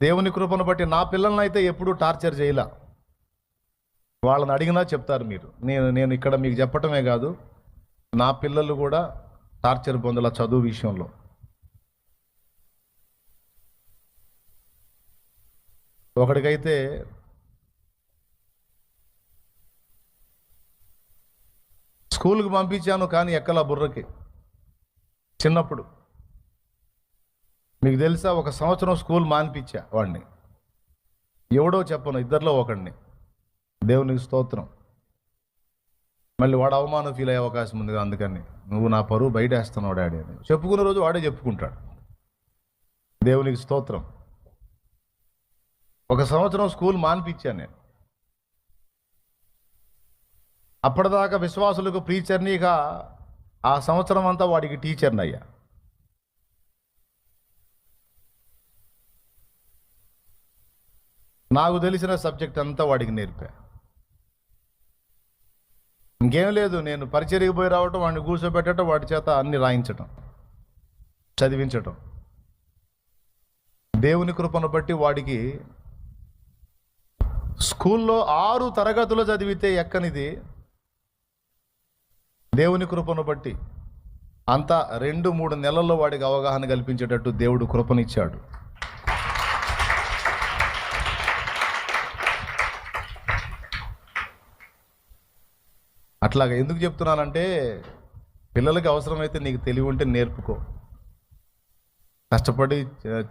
దేవుని కృపను బట్టి నా పిల్లల్ని అయితే ఎప్పుడూ టార్చర్ చేయలా. వాళ్ళని అడిగినా చెప్తారు మీరు. నేను ఇక్కడ మీకు చెప్పటమే కాదు, నా పిల్లలు కూడా టార్చర్ పొందల చదువు విషయంలో. ఒకడికైతే స్కూల్కి పంపించాను కానీ ఎక్కలా బుర్రకి. చిన్నప్పుడు మీకు తెలుసా, 1 సంవత్సరం స్కూల్ మాన్పించా వాడిని. ఎవడో చెప్పను, ఇద్దరిలో ఒకడిని. దేవునికి స్తోత్రం. మళ్ళీ వాడు అవమానం ఫీల్ అయ్యే అవకాశం ఉంది. అందుకని నువ్వు నా పరువు బయట వేస్తున్నావు డాడీ అని చెప్పుకున్న రోజు వాడే చెప్పుకుంటాడు. దేవునికి స్తోత్రం. 1 సంవత్సరం స్కూల్ మాన్పించాను నేను. అప్పటిదాకా విశ్వాసులకు ప్రీచర్నిగా ఆ సంవత్సరం అంతా వాడికి టీచర్ని అయ్యా. నాకు తెలిసిన సబ్జెక్ట్ అంతా వాడికి నేర్పా. ఇంకేం లేదు, నేను పరిచర్యకి పోయి రావటం, వాడిని కూర్చోబెట్టడం, వాడి చేత అన్ని రాయించటం, చదివించటం. దేవుని కృపను బట్టి వాడికి స్కూల్లో 6 తరగతులు చదివితే ఎక్కనిది దేవుని కృపను బట్టి అంతా 2-3 నెలల్లో వాడికి అవగాహన కల్పించేటట్టు దేవుడు కృపనిచ్చాడు. అట్లాగా ఎందుకు చెప్తున్నానంటే, పిల్లలకి అవసరమైతే నీకు తెలివి ఉంటే నేర్పుకో, కష్టపడి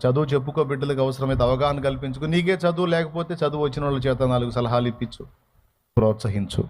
చదువు చెప్పుకో. బిడ్డలకు అవసరమైతే అవగాహన కల్పించుకో. నీకే చదువు లేకపోతే చదువు వచ్చిన వాళ్ళ చేత 4 సలహాలు ఇప్పించు, ప్రోత్సహించు.